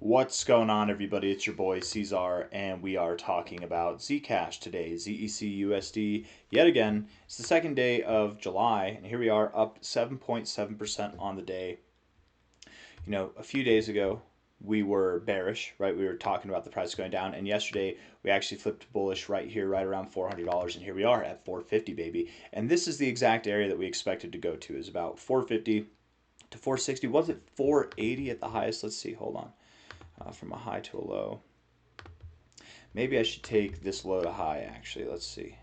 What's going on, everybody? It's your boy C-Zar, and we are talking about Zcash today, ZEC USD. Yet again, it's the second day of July, and here we are up 7.7% on the day. You know, a few days ago, we were bearish, right? We were talking about the price going down, and yesterday we actually flipped bullish right here, right around $400, and here we are at 450, baby. And this is the exact area that we expected to go to, is about 450 to 460. Was it 480 at the highest? Let's see, hold on. From a high to a low. Maybe I should take this low to high, actually. Let's see.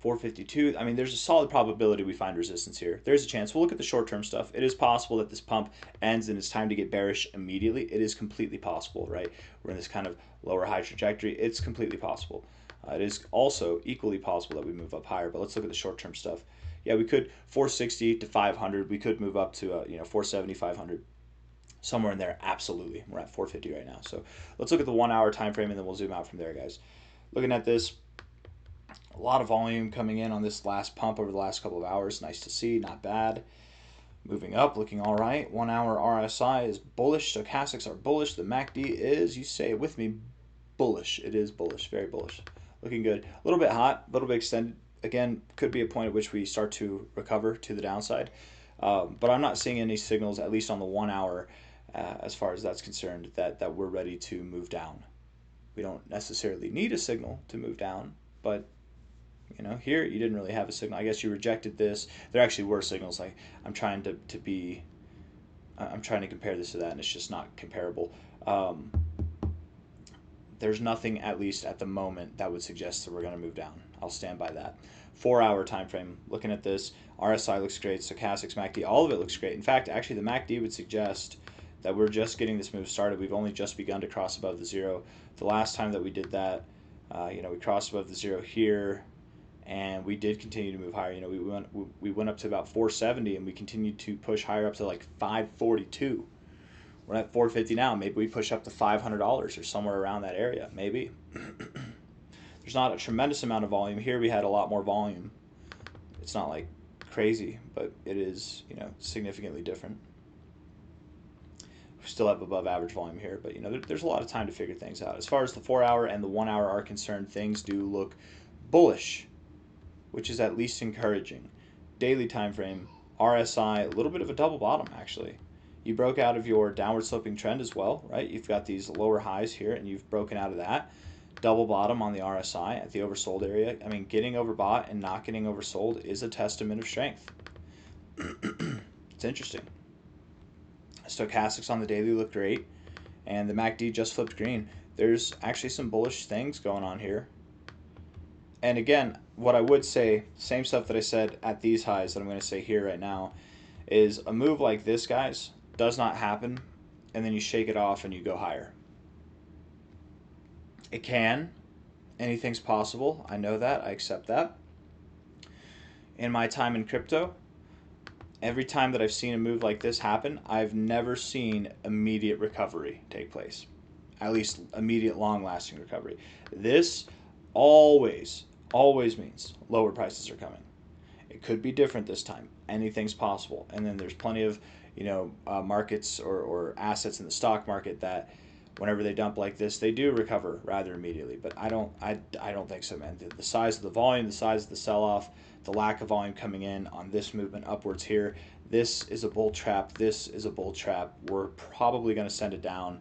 452. I mean, there's a solid probability we find resistance here. There's a chance. We'll look at the short-term stuff. It is possible that this pump ends and it's time to get bearish immediately. It is completely possible, right? We're in this kind of lower high trajectory. It's completely possible. It is also equally possible that we move up higher, but let's look at the short-term stuff. Yeah, we could 460 to 500. We could move up to 470, 500, somewhere in there. Absolutely, we're at 450 right now. So let's look at the 1 hour time frame, and then we'll zoom out from there, guys. Looking at this, a lot of volume coming in on this last pump over the last couple of hours. Nice to see, not bad. Moving up, looking all right. 1 hour RSI is bullish. Stochastics are bullish. The MACD is, you say it with me, bullish. It is bullish, very bullish. Looking good. A little bit hot, a little bit extended. Again, could be a point at which we start to recover to the downside. But I'm not seeing any signals, at least on the 1 hour, as far as that's concerned, that we're ready to move down. We don't necessarily need a signal to move down, but you know, here you didn't really have a signal. I guess you rejected this. There actually were signals. Like I'm trying to compare this to that, and it's just not comparable. There's nothing, at least at the moment, that would suggest that we're going to move down. I'll stand by that. 4 hour time frame. Looking at this, RSI looks great. Stochastics, MACD, all of it looks great. In fact, actually, the MACD would suggest that we're just getting this move started. We've only just begun to cross above the zero. The last time that we did that, we crossed above the zero here, and we did continue to move higher. You know, we went up to about 470, and we continued to push higher up to like 542. We're at 450 now. Maybe we push up to $500 or somewhere around that area. Maybe. There's not a tremendous amount of volume here. We had a lot more volume. It's not like crazy, but it is, significantly different. We still have above average volume here, but there's a lot of time to figure things out. As far as the 4 hour and the 1 hour are concerned, things do look bullish, which is at least encouraging. Daily time frame, RSI, a little bit of a double bottom actually. You broke out of your downward sloping trend as well, right? You've got these lower highs here, and you've broken out of that. Double bottom on the RSI at the oversold area. I mean, getting overbought and not getting oversold is a testament of strength. It's interesting. Stochastics on the daily look great, and the MACD just flipped green. There's actually some bullish things going on here. And again, what I would say, same stuff that I said at these highs that I'm going to say here right now, is a move like this, guys, does not happen, and then you shake it off and you go higher. It can. Anything's possible. I know that. I accept that. In my time in crypto, every time that I've seen a move like this happen, I've never seen immediate recovery take place. At least immediate long-lasting recovery. This always means lower prices are coming. It could be different this time. Anything's possible. And then there's plenty of markets or assets in the stock market that whenever they dump like this, they do recover rather immediately. But I don't think so, man. The size of the volume, the size of the sell-off, the lack of volume coming in on this movement upwards here, this is a bull trap. This is a bull trap. We're probably going to send it down.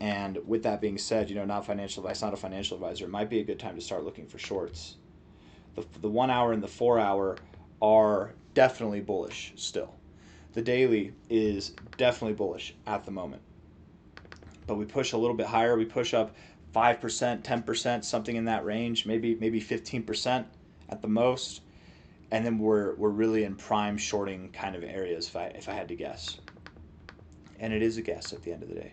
And with that being said, not financial advice, not a financial advisor, it might be a good time to start looking for shorts. The 1 hour and the 4 hour are definitely bullish still. The daily is definitely bullish at the moment. But we push a little bit higher. We push up 5%, 10%, something in that range, maybe 15% at the most. And then we're really in prime shorting kind of areas if I had to guess. And it is a guess at the end of the day.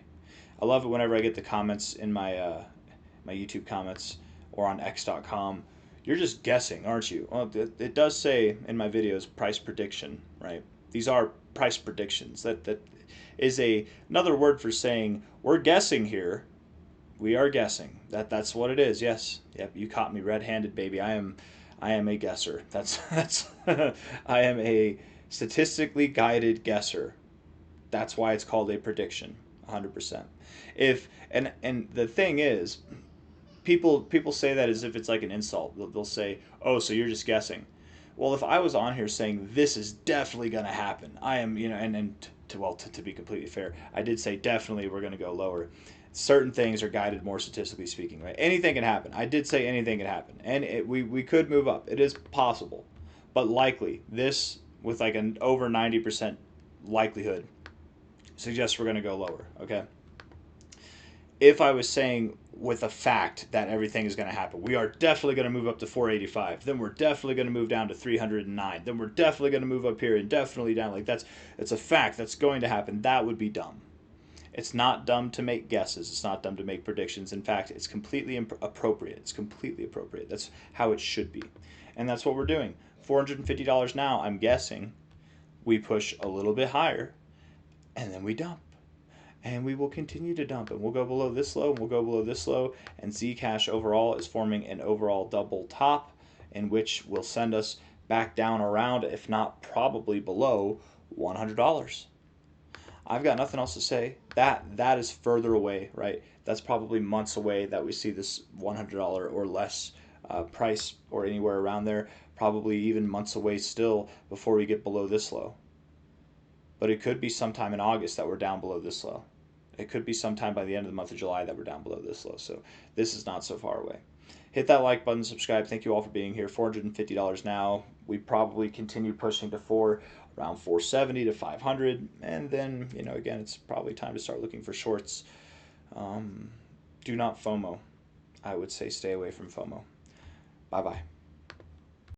I love it whenever I get the comments in my my YouTube comments or on x.com. You're just guessing, aren't you? Well, it does say in my videos price prediction, right? These are price predictions. That is another word for saying we're guessing here. We are guessing. That's what it is. Yes. Yep. You caught me red-handed, baby. I am a guesser. That's I am a statistically guided guesser. That's why it's called a prediction, 100%. If and the thing is, people say that as if it's like an insult. They'll say, "Oh, so you're just guessing." Well, if I was on here saying this is definitely going to happen, I am, to be completely fair, I did say definitely we're going to go lower. Certain things are guided more statistically speaking, right? Anything can happen. I did say anything can happen, and we could move up. It is possible, but likely this with like an over 90% likelihood suggests we're going to go lower. Okay. If I was saying with a fact that everything is going to happen, we are definitely going to move up to 485. Then we're definitely going to move down to 309. Then we're definitely going to move up here and definitely down. Like it's a fact that's going to happen. That would be dumb. It's not dumb to make guesses. It's not dumb to make predictions. In fact, it's completely appropriate. It's completely appropriate. That's how it should be. And that's what we're doing. $450 now, I'm guessing, we push a little bit higher and then we dump. And we will continue to dump, and we'll go below this low, and we'll go below this low, and Zcash overall is forming an overall double top, in which will send us back down around, if not probably below, $100. I've got nothing else to say. That is further away, right? That's probably months away that we see this $100 or less price, or anywhere around there. Probably even months away still before we get below this low. But it could be sometime in August that we're down below this low. It could be sometime by the end of the month of July that we're down below this low. So this is not so far away. Hit that like button, subscribe. Thank you all for being here. $450 now. We probably continue pushing to around 470 to 500. And then, again, it's probably time to start looking for shorts. Do not FOMO. I would say stay away from FOMO. Bye-bye.